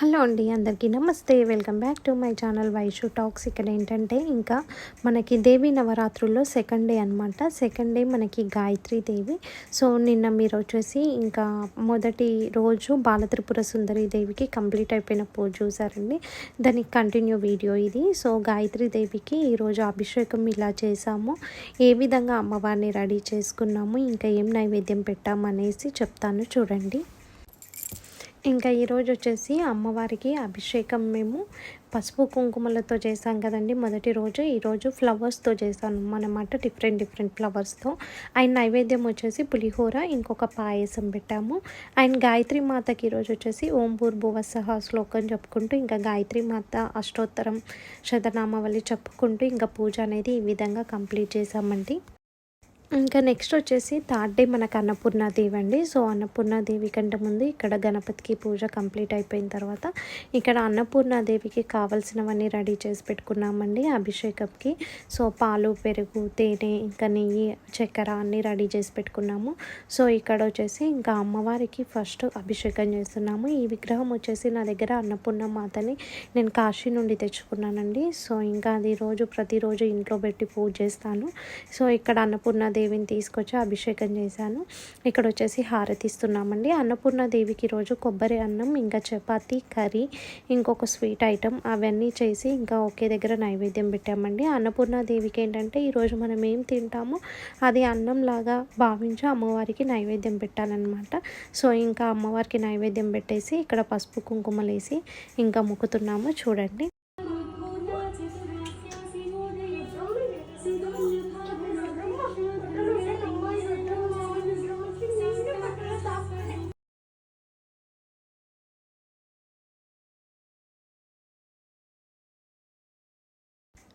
Hello అండి, అందరికీ నమస్తే. Welcome back to my channel Vaishu talks. ఇక్కడ ఏంటంటే ఇంకా మనకి దేవి నవరాత్రుల్లో సెకండ్ డే అనమాట. సెకండ్ డే మనకి గాయత్రి దేవి. సో నిన్న మీరు వచ్చేసి ఇంకా మొదటి రోజు బాలత్రిపుర సుందరి దేవికి కంప్లీట్ అయిపోయిన పూజ చూసారండి. దానికి కంటిన్యూ వీడియో ఇది. సో గాయత్రి దేవికి ఈరోజు అభిషేకం ఇలా చేసాము, ఏ విధంగా అమ్మవారిని రెడీ చేసుకున్నాము, ఇంకా ఏం నైవేద్యం పెట్టాము అనేసి చెప్తాను చూడండి. ఇంకా ఈరోజు వచ్చేసి అమ్మవారికి అభిషేకం మేము పసుపు కుంకుమలతో చేసాం కదండి మొదటి రోజు. ఈరోజు ఫ్లవర్స్తో చేశాను అన్నమాట, డిఫరెంట్ ఫ్లవర్స్తో. అండ్ నైవేద్యం వచ్చేసి పులిహోర, ఇంకొక పాయసం పెట్టాము. అండ్ గాయత్రి మాతకి ఈరోజు వచ్చేసి ఓం భూర్భువస్సః శ్లోకం చెప్పుకుంటూ ఇంకా గాయత్రి మాత అష్టోత్తరం శతనామావళి చెప్పుకుంటూ ఇంకా పూజ అనేది ఈ విధంగా కంప్లీట్ చేసామండి. ఇంకా నెక్స్ట్ వచ్చేసి థర్డ్ డే మనకు అన్నపూర్ణాదేవి అండి. సో అన్నపూర్ణాదేవి కంటే ముందు ఇక్కడ గణపతికి పూజ కంప్లీట్ అయిపోయిన తర్వాత ఇక్కడ అన్నపూర్ణాదేవికి కావాల్సినవన్నీ రెడీ చేసి పెట్టుకున్నామండి అభిషేకంకి. సో పాలు, పెరుగు, తేనె, ఇంకా నెయ్యి, చక్కెర అన్నీ రెడీ చేసి పెట్టుకున్నాము. సో ఇక్కడ వచ్చేసి ఇంకా అమ్మవారికి ఫస్ట్ అభిషేకం చేస్తున్నాము. ఈ విగ్రహం వచ్చేసి నా దగ్గర అన్నపూర్ణ మాతని నేను కాశీ నుండి తెచ్చుకున్నానండి. సో ఇంకా అది ప్రతిరోజు ఇంట్లో పెట్టి పూజ చేస్తాను. సో ఇక్కడ అన్నపూర్ణాదేవి దేవిని తీసుకొచ్చి అభిషేకం చేశాను. ఇక్కడ వచ్చేసి హారతి ఇస్తున్నామండి. అన్నపూర్ణాదేవికి ఈరోజు కొబ్బరి అన్నం, ఇంకా చపాతి, కర్రీ, ఇంకొక స్వీట్ ఐటమ్ అవన్నీ చేసి ఇంకా ఒకే దగ్గర నైవేద్యం పెట్టామండి. అన్నపూర్ణాదేవికి ఏంటంటే ఈరోజు మనం ఏం తింటామో అది అన్నంలాగా భావించి అమ్మవారికి నైవేద్యం పెట్టాలన్నమాట. సో ఇంకా అమ్మవారికి నైవేద్యం పెట్టేసి ఇక్కడ పసుపు కుంకుమలు వేసి ఇంకా మొక్కుతున్నాము చూడండి.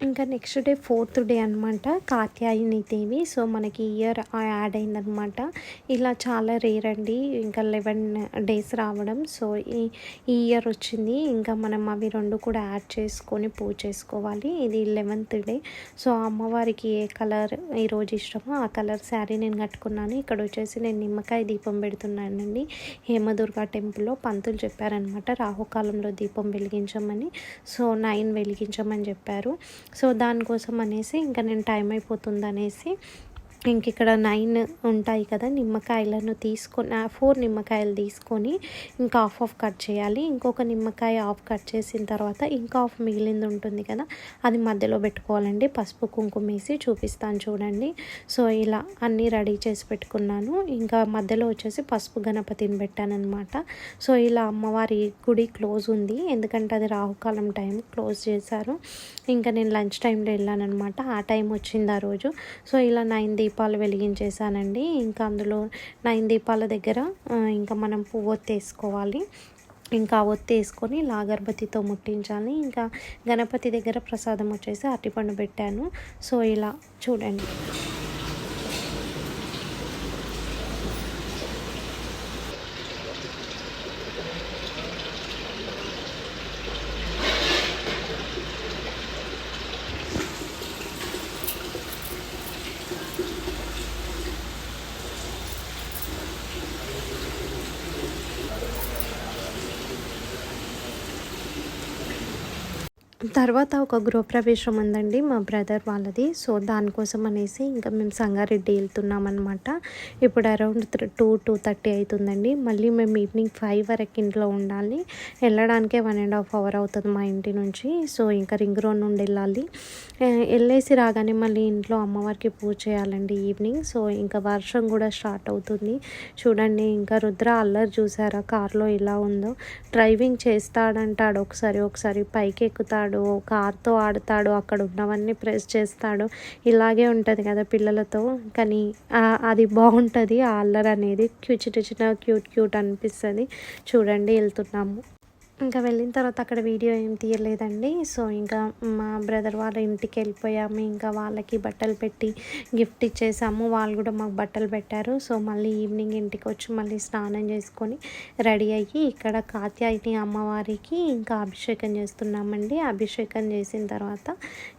ఇంకా నెక్స్ట్ డే ఫోర్త్ డే అనమాట, కాత్యాయని దేవి. సో మనకి ఇయర్ యాడ్ అయిందనమాట. ఇలా చాలా రేర్ అండి, ఇంకా 11 days రావడం. సో ఈ ఇయర్ వచ్చింది. ఇంకా మనం అవి రెండు కూడా యాడ్ చేసుకొని పూజ చేసుకోవాలి. ఇది 11th డే. సో అమ్మవారికి ఏ కలర్ ఈరోజు ఇష్టమో ఆ కలర్ శారీ నేను కట్టుకున్నాను. ఇక్కడ వచ్చేసి నేను నిమ్మకాయ దీపం పెడుతున్నానండి. హేమదుర్గ టెంపుల్లో పంతులు చెప్పారనమాట రాహుకాలంలో దీపం వెలిగించమని. సో 9 వెలిగించమని చెప్పారు. సో దానికోసం అనేసి ఇంకా నేను టైం అయిపోతుంది అనేసి ఇంక ఇక్కడ 9 ఉంటాయి కదా నిమ్మకాయలను తీసుకొని 4 నిమ్మకాయలు తీసుకొని ఇంకా హాఫ్ కట్ చేయాలి. ఇంకొక నిమ్మకాయ హాఫ్ కట్ చేసిన తర్వాత ఇంకా హాఫ్ మిగిలింది ఉంటుంది కదా, అది మధ్యలో పెట్టుకోవాలండి. పసుపు కుంకుమ వేసి చూపిస్తాను చూడండి. సో ఇలా అన్నీ రెడీ చేసి పెట్టుకున్నాను. ఇంకా మధ్యలో వచ్చేసి పసుపు గణపతిని పెట్టానమాట. సో ఇలా అమ్మవారి గుడి క్లోజ్ ఉంది, ఎందుకంటే అది రాహుకాలం టైం క్లోజ్ చేశారు. ఇంకా నేను లంచ్ టైంలో వెళ్ళానమాట. ఆ టైం వచ్చింది ఆ రోజు. సో ఇలా 9 దీపాలు వెలిగించేసానండి. ఇంకా అందులో 9 దీపాల దగ్గర ఇంకా మనం పువ్వొత్తి వేసుకోవాలి. ఇంకా ఒత్తి వేసుకొని అగరబత్తితో ముట్టించాలి. ఇంకా గణపతి దగ్గర ప్రసాదం వచ్చేసి అరటిపండు పెట్టాను. సో ఇలా చూడండి. తర్వాత ఒక గృహప్రవేశం ఉందండి మా బ్రదర్ వాళ్ళది. సో దానికోసం అనేసి ఇంకా మేము సంగారెడ్డి వెళ్తున్నాం అనమాట. ఇప్పుడు అరౌండ్ 2-2:30 అవుతుందండి. మళ్ళీ మేము ఈవినింగ్ 5 వరకు ఇంట్లో ఉండాలి. వెళ్ళడానికే 1.5 hour అవుతుంది మా ఇంటి నుంచి. సో ఇంకా రింగ్ రోడ్ నుండి వెళ్ళాలి. వెళ్ళేసి రాగానే మళ్ళీ ఇంట్లో అమ్మవారికి పూజ చేయాలండి ఈవినింగ్. సో ఇంకా వర్షం కూడా స్టార్ట్ అవుతుంది చూడండి. ఇంకా రుద్ర అల్లరి చూసారా కార్లో ఇలా ఉందో. డ్రైవింగ్ చేస్తాడంటాడు, ఒకసారి పైకి ఎక్కుతాడు, కార్తో ఆడతాడు, అక్కడ ఉన్నవన్నీ ప్రెస్ చేస్తాడు. ఇలాగే ఉంటుంది కదా పిల్లలతో, కానీ అది బాగుంటుంది ఆ అల్లరి అనేది. చిన్న క్యూట్ అనిపిస్తుంది చూడండి. వెళ్తున్నాము. ఇంకా వెళ్ళిన తర్వాత అక్కడ వీడియో ఏం తీయలేదండి. సో ఇంకా మా బ్రదర్ వాళ్ళ ఇంటికి వెళ్ళిపోయాము. ఇంకా వాళ్ళకి బట్టలు పెట్టి గిఫ్ట్ ఇచ్చేసాము. వాళ్ళు కూడా మాకు బట్టలు పెట్టారు. సో మళ్ళీ ఈవినింగ్ ఇంటికి వచ్చి మళ్ళీ స్నానం చేసుకొని రెడీ అయ్యి ఇక్కడ కాత్యాయని అమ్మవారికి ఇంకా అభిషేకం చేస్తున్నామండి. అభిషేకం చేసిన తర్వాత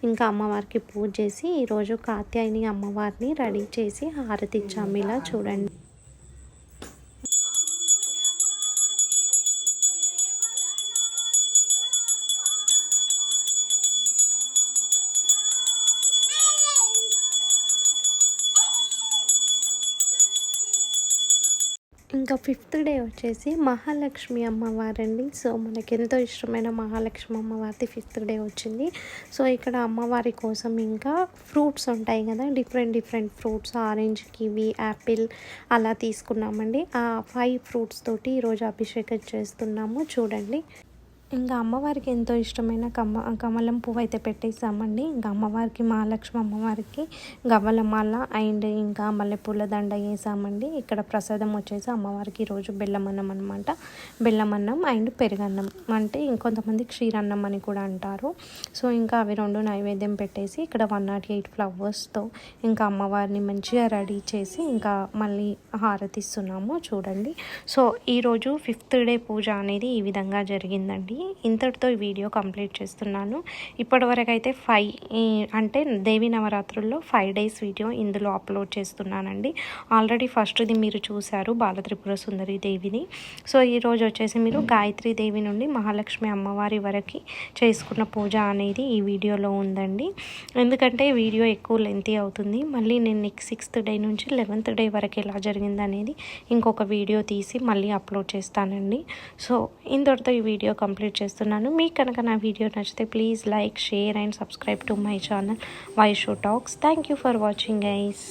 ఇంకా అమ్మవారికి పూజ చేసి ఈరోజు కాత్యాయని అమ్మవారిని రెడీ చేసి హారతి ఇచ్చాము. ఇలా చూడండి. ఇంకా ఫిఫ్త్ డే వచ్చేసి మహాలక్ష్మి అమ్మవారండి. సో మనకి ఎంతో ఇష్టమైన మహాలక్ష్మి అమ్మవారిది ఫిఫ్త్ డే వచ్చింది. సో ఇక్కడ అమ్మవారి కోసం ఇంకా ఫ్రూట్స్ ఉంటాయి కదా, different fruits, orange, kiwi, Apple అలా తీసుకున్నామండి. ఆ 5 ఫ్రూట్స్ తోటి ఈరోజు అభిషేకం చేస్తున్నాము చూడండి. ఇంకా అమ్మవారికి ఎంతో ఇష్టమైన కమలం పువ్వు అయితే పెట్టేసామండి. ఇంకా అమ్మవారికి, మహాలక్ష్మి అమ్మవారికి గవ్వలమాల అండ్ ఇంకా మల్లెపూల దండ వేసామండి. ఇక్కడ ప్రసాదం వచ్చేసి అమ్మవారికి ఈరోజు బెల్లమన్నం అనమాట. బెల్లమన్నం అండ్ పెరుగన్నం, అంటే ఇంకొంతమంది క్షీరన్నం అని కూడా అంటారు. సో ఇంకా అవి 2 నైవేద్యం పెట్టేసి ఇక్కడ 108 ఫ్లవర్స్తో ఇంకా అమ్మవారిని మంచిగా రెడీ చేసి ఇంకా మళ్ళీ హారతిస్తున్నాము చూడండి. సో ఈరోజు 5th డే పూజ అనేది ఈ విధంగా జరిగిందండి. ఇంతటితో ఈ వీడియో కంప్లీట్ చేస్తున్నాను. ఇప్పటివరకు అయితే 5 అంటే దేవి నవరాత్రుల్లో 5 డేస్ వీడియో ఇందులో అప్లోడ్ చేస్తున్నానండి. ఆల్రెడీ ఫస్ట్ది మీరు చూశారు, బాలత్రిపుర సుందరి దేవిని. సో ఈరోజు వచ్చేసి మీరు గాయత్రి దేవి నుండి మహాలక్ష్మి అమ్మవారి వరకు చేసుకున్న పూజ అనేది ఈ వీడియోలో ఉందండి. ఎందుకంటే వీడియో ఎక్కువ లెంతీ అవుతుంది. మళ్ళీ నేను నెక్స్ట్ 6th డే నుంచి 11th డే వరకు ఎలా జరిగింది అనేది ఇంకొక వీడియో తీసి మళ్ళీ అప్లోడ్ చేస్తానండి. సో ఇంతటితో ఈ వీడియో కంప్లీట్ చేస్తున్నాను. మీకు కనుక నా వీడియో నచ్చితే please like, share and subscribe to my channel Vaishu talks. Thank you for watching guys.